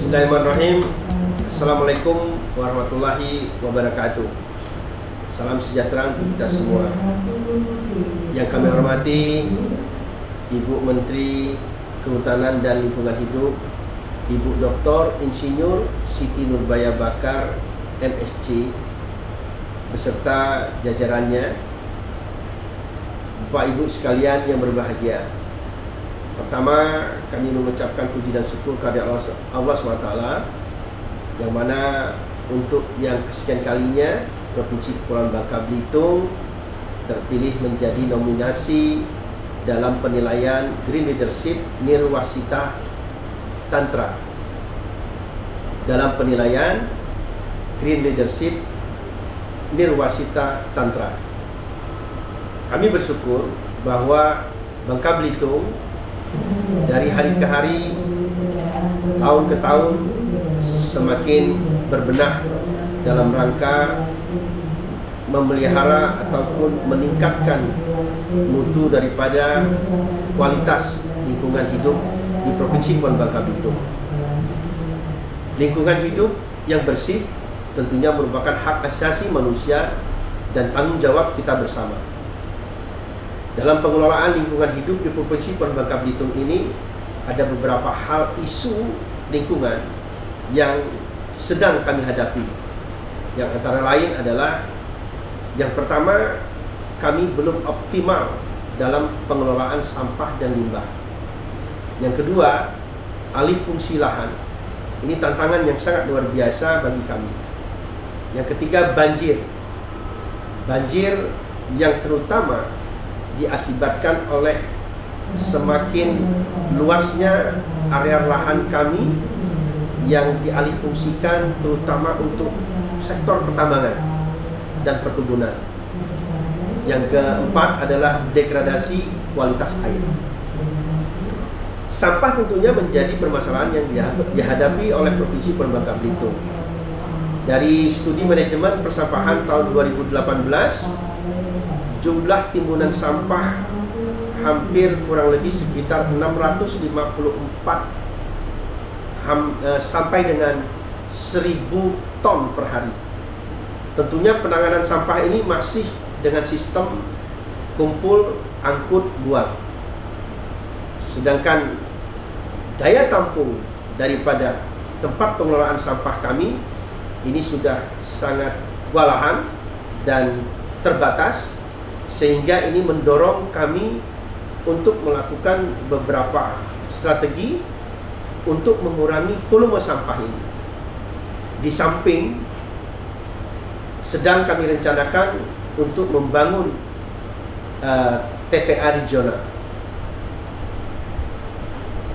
Bismillahirrahmanirrahim. Assalamualaikum warahmatullahi wabarakatuh. Salam sejahtera untuk kita semua. Yang kami hormati Ibu Menteri Kehutanan dan Lingkungan Hidup, Ibu Dr. Insinyur Siti Nurbaya Bakar, MSc, beserta jajarannya, Bapak Ibu sekalian yang berbahagia. Pertama, kami mengucapkan puji dan syukur kepada Allah SWT, yang mana untuk yang kesekian kalinya Provinsi Kepulauan Bangka Belitung terpilih menjadi nominasi dalam penilaian Green Leadership Nirwasita Tantra. Dalam penilaian Green Leadership Nirwasita Tantra, kami bersyukur bahwa Bangka Belitung dari hari ke hari, tahun ke tahun semakin berbenah dalam rangka memelihara ataupun meningkatkan mutu daripada kualitas lingkungan hidup di Provinsi Kepulauan Bangka Belitung. Lingkungan hidup yang bersih tentunya merupakan hak asasi manusia dan tanggung jawab kita bersama. Dalam pengelolaan lingkungan hidup di Provinsi Kepulauan Bangka Belitung ini, ada beberapa hal isu lingkungan yang sedang kami hadapi. Yang antara lain adalah, yang pertama, kami belum optimal dalam pengelolaan sampah dan limbah. Yang kedua, alih fungsi lahan. Ini tantangan yang sangat luar biasa bagi kami. Yang ketiga, banjir. Banjir yang terutama diakibatkan oleh semakin luasnya area lahan kami yang dialihfungsikan terutama untuk sektor pertambangan dan perkebunan. Yang keempat adalah degradasi kualitas air. Sampah tentunya menjadi permasalahan yang dihadapi oleh Provinsi Kepulauan Bangka Belitung. Dari studi manajemen persampahan tahun 2018, jumlah timbunan sampah hampir kurang lebih sekitar 654 sampai dengan 1000 ton per hari. Tentunya penanganan sampah ini masih dengan sistem kumpul, angkut, buang. Sedangkan daya tampung daripada tempat pengelolaan sampah kami ini sudah sangat kewalahan dan terbatas, sehingga ini mendorong kami untuk melakukan beberapa strategi untuk mengurangi volume sampah ini. Di samping sedang kami rencanakan untuk membangun TPA regional.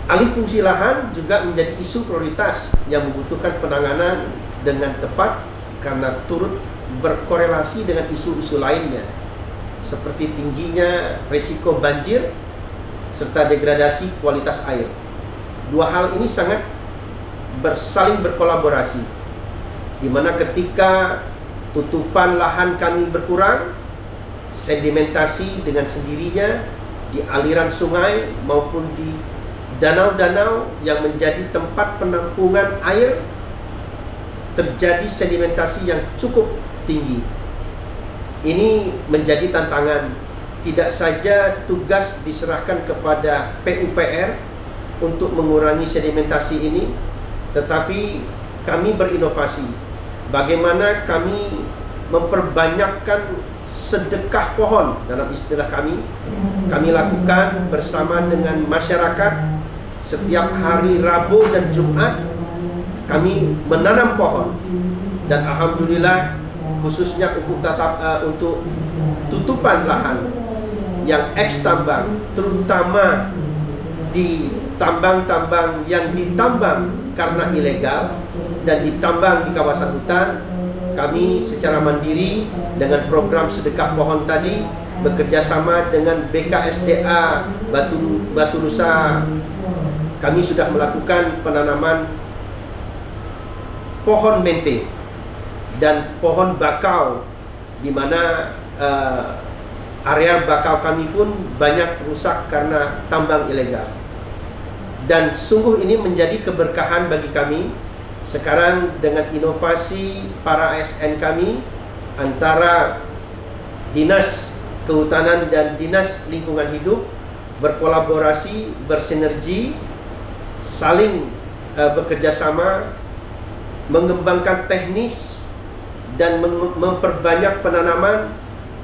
Alih fungsi lahan juga menjadi isu prioritas yang membutuhkan penanganan dengan tepat karena turut berkorelasi dengan isu-isu lainnya, seperti tingginya risiko banjir serta degradasi kualitas air. Dua hal ini sangat saling berkolaborasi, di mana ketika tutupan lahan kami berkurang, sedimentasi dengan sendirinya di aliran sungai maupun di danau-danau yang menjadi tempat penampungan air, terjadi sedimentasi yang cukup tinggi. Ini menjadi tantangan. Tidak saja tugas diserahkan kepada PUPR untuk mengurangi sedimentasi ini, tetapi kami berinovasi. Bagaimana kami memperbanyakkan sedekah pohon, dalam istilah kami lakukan bersama dengan masyarakat. Setiap hari Rabu dan Jumat kami menanam pohon, dan alhamdulillah khususnya untuk tutupan lahan yang eks tambang, terutama di tambang-tambang yang ditambang karena ilegal dan ditambang di kawasan hutan, kami secara mandiri dengan program sedekah pohon tadi bekerja sama dengan BKSDA Batu Nusa. Kami sudah melakukan penanaman pohon mente dan pohon bakau, di mana area bakau kami pun banyak rusak karena tambang ilegal. Dan sungguh ini menjadi keberkahan bagi kami sekarang dengan inovasi para ASN kami, antara Dinas Kehutanan dan Dinas Lingkungan Hidup berkolaborasi, bersinergi, saling bekerja sama, mengembangkan teknis dan memperbanyak penanaman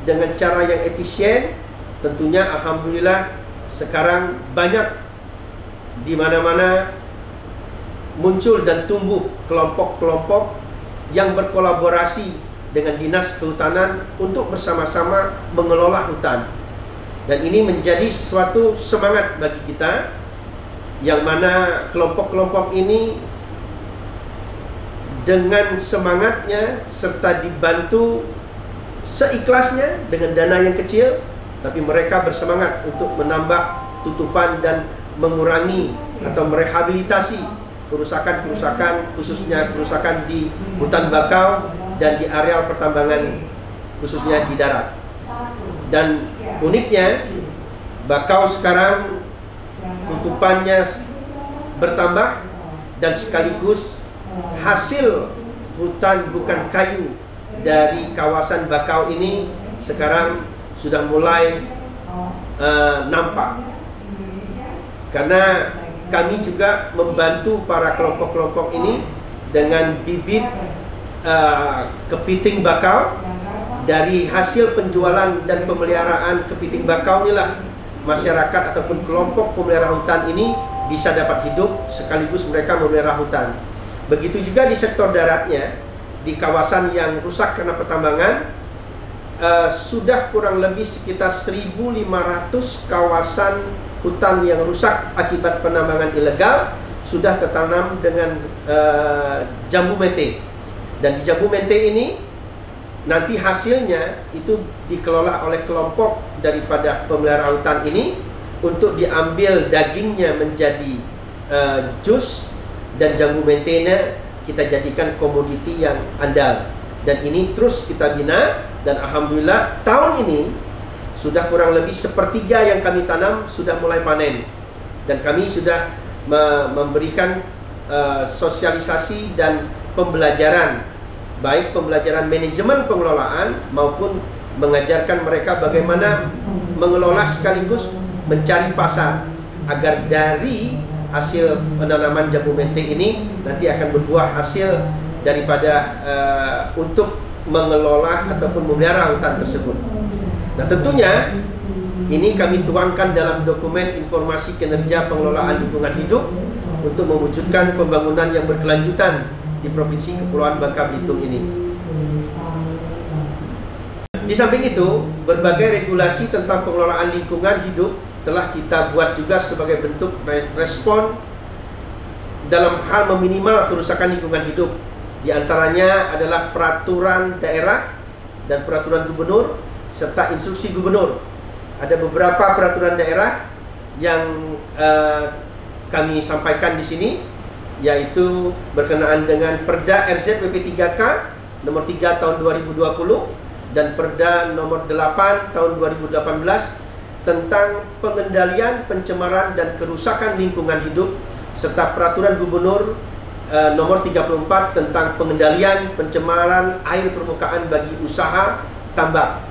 dengan cara yang efisien. Tentunya alhamdulillah sekarang banyak di mana-mana muncul dan tumbuh kelompok-kelompok yang berkolaborasi dengan Dinas Kehutanan untuk bersama-sama mengelola hutan. Dan ini menjadi suatu semangat bagi kita, yang mana kelompok-kelompok ini dengan semangatnya serta dibantu seikhlasnya dengan dana yang kecil, tapi mereka bersemangat untuk menambah tutupan dan mengurangi atau merehabilitasi kerusakan-kerusakan, khususnya kerusakan di hutan bakau dan di areal pertambangan, khususnya di darat. Dan uniknya, bakau sekarang tutupannya bertambah, dan sekaligus hasil hutan bukan kayu dari kawasan bakau ini sekarang sudah mulai nampak. Karena kami juga membantu para kelompok-kelompok ini dengan bibit kepiting bakau. Dari hasil penjualan dan pemeliharaan kepiting bakau inilah masyarakat ataupun kelompok pemelihara hutan ini bisa dapat hidup, sekaligus mereka memelihara hutan. Begitu juga di sektor daratnya, di kawasan yang rusak karena pertambangan, sudah kurang lebih sekitar 1.500 kawasan hutan yang rusak akibat penambangan ilegal sudah tertanam dengan jambu mente. Dan di jambu mente ini nanti hasilnya itu dikelola oleh kelompok daripada pemelihara hutan ini untuk diambil dagingnya menjadi jus, dan jambu mentenya kita jadikan komoditi yang andal. Dan ini terus kita bina, dan alhamdulillah tahun ini sudah kurang lebih sepertiga yang kami tanam sudah mulai panen. Dan kami sudah memberikan sosialisasi dan pembelajaran, baik pembelajaran manajemen pengelolaan maupun mengajarkan mereka bagaimana mengelola sekaligus mencari pasar, agar dari hasil penanaman jambu mente ini nanti akan berbuah hasil daripada untuk mengelola ataupun memelihara hutan tersebut. Nah, tentunya ini kami tuangkan dalam dokumen informasi kinerja pengelolaan lingkungan hidup untuk mewujudkan pembangunan yang berkelanjutan di Provinsi Kepulauan Bangka Belitung ini. Di samping itu, berbagai regulasi tentang pengelolaan lingkungan hidup telah kita buat juga sebagai bentuk respon dalam hal meminimal kerusakan lingkungan hidup. Di antaranya adalah peraturan daerah dan peraturan gubernur serta instruksi gubernur. Ada beberapa peraturan daerah yang kami sampaikan di sini, yaitu berkenaan dengan Perda RZWP 3K nomor 3 tahun 2020 dan Perda nomor 8 tahun 2018 tentang pengendalian pencemaran dan kerusakan lingkungan hidup, serta Peraturan Gubernur nomor 34 tentang pengendalian pencemaran air permukaan bagi usaha tambak.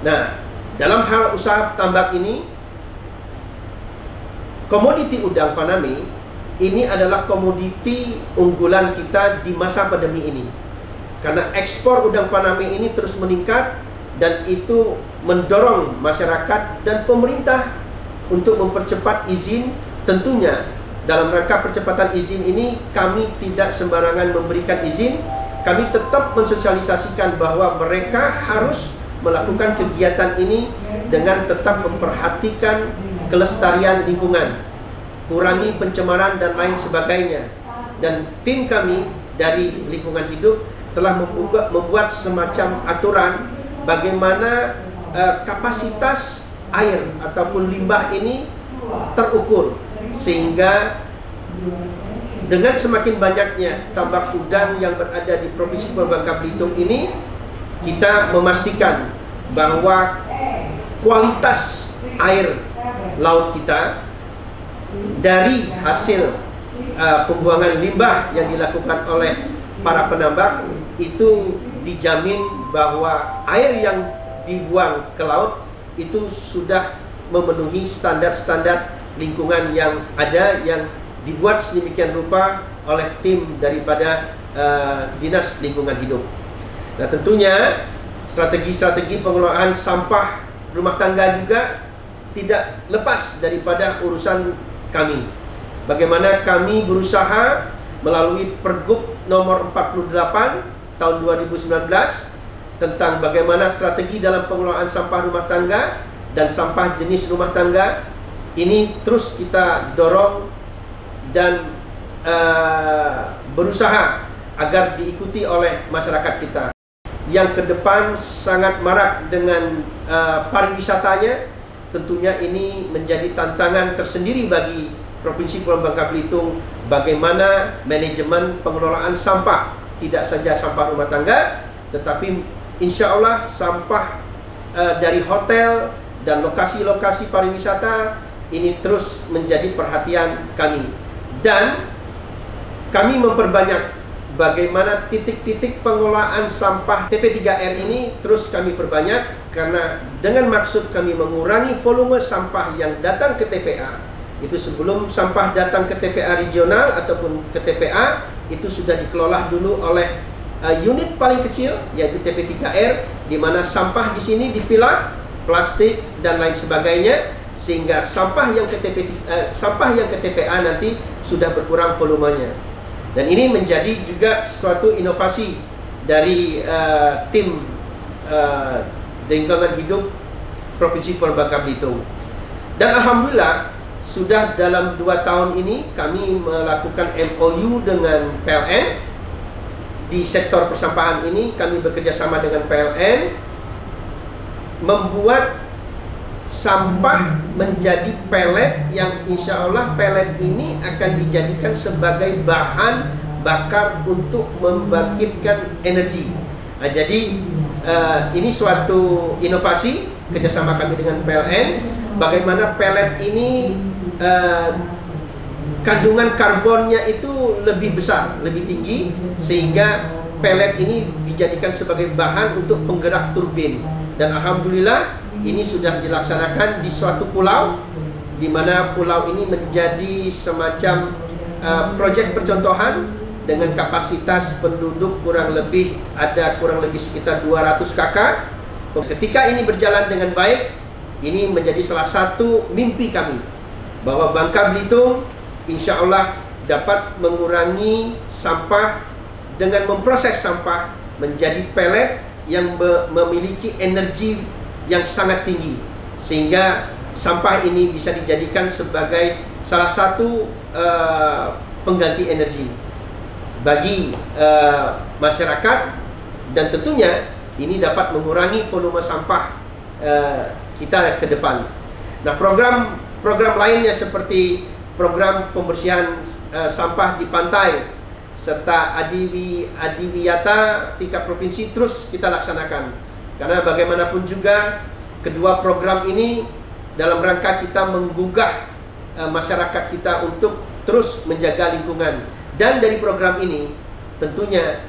Nah, dalam hal usaha tambak ini, komoditi udang faname ini adalah komoditi unggulan kita di masa pandemi ini. Karena ekspor udang faname ini terus meningkat, dan itu mendorong masyarakat dan pemerintah untuk mempercepat izin. Tentunya dalam rangka percepatan izin ini kami tidak sembarangan memberikan izin. Kami tetap mensosialisasikan bahwa mereka harus melakukan kegiatan ini dengan tetap memperhatikan kelestarian lingkungan, kurangi pencemaran dan lain sebagainya. Dan tim kami dari lingkungan hidup telah membuat semacam aturan bagaimana kapasitas air ataupun limbah ini terukur, sehingga dengan semakin banyaknya tambak udang yang berada di Provinsi Bangka Belitung ini, kita memastikan bahwa kualitas air laut kita dari hasil pembuangan limbah yang dilakukan oleh para penambang itu dijamin bahwa air yang dibuang ke laut itu sudah memenuhi standar-standar lingkungan yang ada, yang dibuat sedemikian rupa oleh tim daripada Dinas Lingkungan Hidup. Nah, tentunya strategi-strategi pengelolaan sampah rumah tangga juga tidak lepas daripada urusan kami. Bagaimana kami berusaha melalui Pergub nomor 48 tahun 2019 tentang bagaimana strategi dalam pengelolaan sampah rumah tangga dan sampah jenis rumah tangga ini terus kita dorong dan berusaha agar diikuti oleh masyarakat kita yang ke depan sangat marak dengan pariwisatanya. Tentunya ini menjadi tantangan tersendiri bagi Provinsi Pulau Bangka Belitung, bagaimana manajemen pengelolaan sampah, tidak saja sampah rumah tangga, tetapi insya Allah sampah dari hotel dan lokasi-lokasi pariwisata ini terus menjadi perhatian kami. Dan kami memperbanyak bagaimana titik-titik pengelolaan sampah TP3R ini terus kami perbanyak, karena dengan maksud kami mengurangi volume sampah yang datang ke TPA. Itu sebelum sampah datang ke TPA regional ataupun ke TPA, itu sudah dikelola dulu oleh unit paling kecil, yaitu TP3R, di mana sampah di sini dipilah, plastik dan lain sebagainya, sehingga sampah yang ke TPA nanti sudah berkurang volumenya. Dan ini menjadi juga suatu inovasi dari tim lingkungan hidup Provinsi Pulau Bangka Belitung. Dan alhamdulillah sudah dalam 2 tahun ini kami melakukan MOU dengan PLN. Di sektor persampahan ini kami bekerja sama dengan PLN membuat sampah menjadi pelet, yang insya Allah pelet ini akan dijadikan sebagai bahan bakar untuk membangkitkan energi. Nah, jadi ini suatu inovasi kerjasama kami dengan PLN, bagaimana pelet ini kandungan karbonnya itu lebih besar, lebih tinggi, sehingga pelet ini dijadikan sebagai bahan untuk penggerak turbin. Dan alhamdulillah ini sudah dilaksanakan di suatu pulau, di mana pulau ini menjadi semacam proyek percontohan dengan kapasitas penduduk kurang lebih sekitar 200 kakak. Ketika ini berjalan dengan baik, ini menjadi salah satu mimpi kami bahwa Bangka Belitung insya Allah dapat mengurangi sampah dengan memproses sampah menjadi pelet yang memiliki energi yang sangat tinggi, sehingga sampah ini bisa dijadikan sebagai salah satu pengganti energi bagi masyarakat, dan tentunya ini dapat mengurangi volume sampah kita ke depan. Nah, program lainnya seperti program pembersihan sampah di pantai serta adiwiyata tingkat provinsi terus kita laksanakan, karena bagaimanapun juga kedua program ini dalam rangka kita menggugah masyarakat kita untuk terus menjaga lingkungan. Dan dari program ini tentunya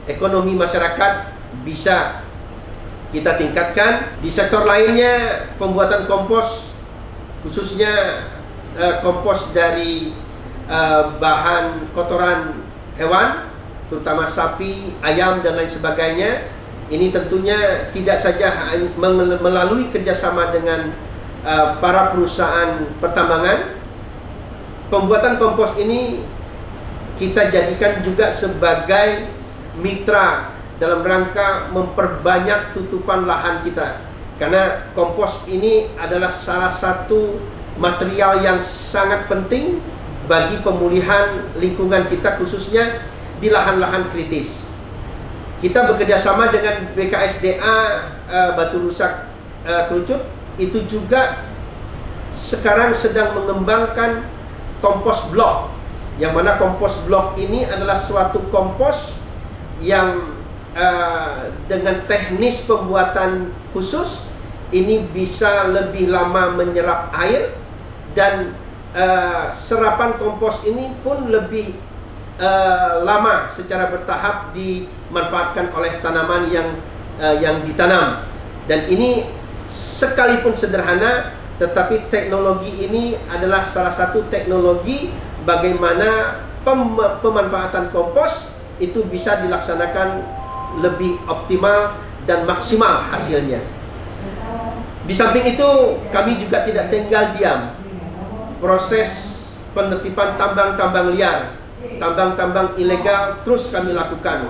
ekonomi masyarakat bisa kita tingkatkan. Di sektor lainnya, pembuatan kompos, khususnya kompos dari bahan kotoran hewan, terutama sapi, ayam dan lain sebagainya, ini tentunya tidak saja melalui kerjasama dengan para perusahaan pertambangan. Pembuatan kompos ini kita jadikan juga sebagai mitra dalam rangka memperbanyak tutupan lahan kita, karena kompos ini adalah salah satu material yang sangat penting bagi pemulihan lingkungan kita, khususnya di lahan-lahan kritis. Kita bekerja sama dengan BKSDA Batu Rusak Kerucut, itu juga sekarang sedang mengembangkan kompos blok, yang mana kompos blok ini adalah suatu kompos yang dengan teknis pembuatan khusus ini bisa lebih lama menyerap air dan serapan kompos ini pun lebih lama secara bertahap dimanfaatkan oleh tanaman yang ditanam. Dan ini sekalipun sederhana, tetapi teknologi ini adalah salah satu teknologi bagaimana pemanfaatan kompos itu bisa dilaksanakan lebih optimal dan maksimal hasilnya. Di samping itu, kami juga tidak tinggal diam. Proses penertiban tambang-tambang liar, tambang-tambang ilegal terus kami lakukan.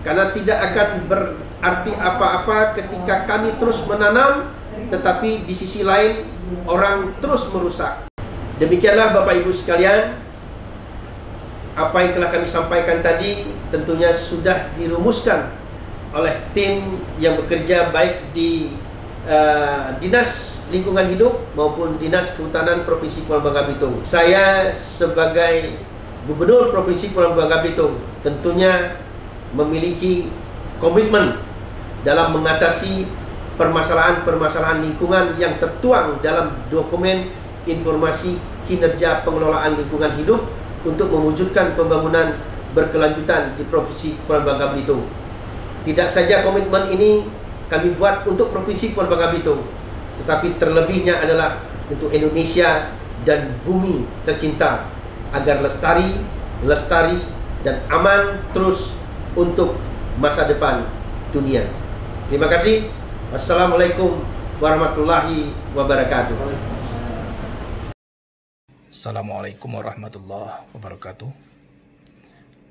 Karena tidak akan berarti apa-apa ketika kami terus menanam, tetapi di sisi lain orang terus merusak. Demikianlah Bapak Ibu sekalian, apa yang telah kami sampaikan tadi tentunya sudah dirumuskan oleh tim yang bekerja baik di Dinas Lingkungan Hidup maupun Dinas Kehutanan Provinsi Kepulauan Bangka Belitung. Saya sebagai Gubernur Provinsi Kepulauan Bangka Belitung tentunya memiliki komitmen dalam mengatasi permasalahan-permasalahan lingkungan yang tertuang dalam dokumen informasi kinerja pengelolaan lingkungan hidup untuk mewujudkan pembangunan berkelanjutan di Provinsi Kepulauan Bangka Belitung. Tidak saja komitmen ini kami buat untuk Provinsi Kepulauan Bangka Belitung, tetapi terlebihnya adalah untuk Indonesia dan bumi tercinta agar lestari dan aman terus untuk masa depan dunia. Terima kasih. Wassalamualaikum warahmatullahi wabarakatuh. Assalamualaikum warahmatullahi wabarakatuh.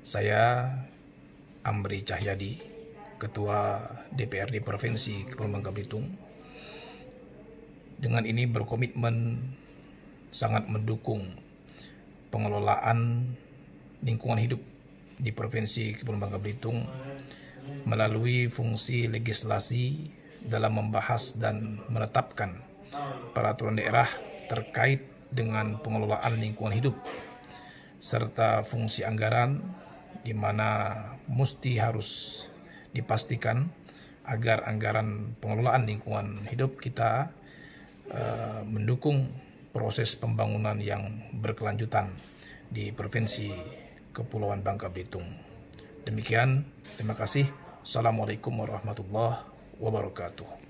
Saya Amri Cahyadi, Ketua DPRD Provinsi Kepulauan Bangka Belitung. Dengan ini berkomitmen sangat mendukung pengelolaan lingkungan hidup di Provinsi Kepulauan Bangka Belitung melalui fungsi legislasi dalam membahas dan menetapkan peraturan daerah terkait dengan pengelolaan lingkungan hidup serta fungsi anggaran di mana mesti harus dipastikan agar anggaran pengelolaan lingkungan hidup kita mendukung proses pembangunan yang berkelanjutan di Provinsi Kepulauan Bangka Belitung. Demikian, terima kasih. Assalamualaikum warahmatullahi wabarakatuh.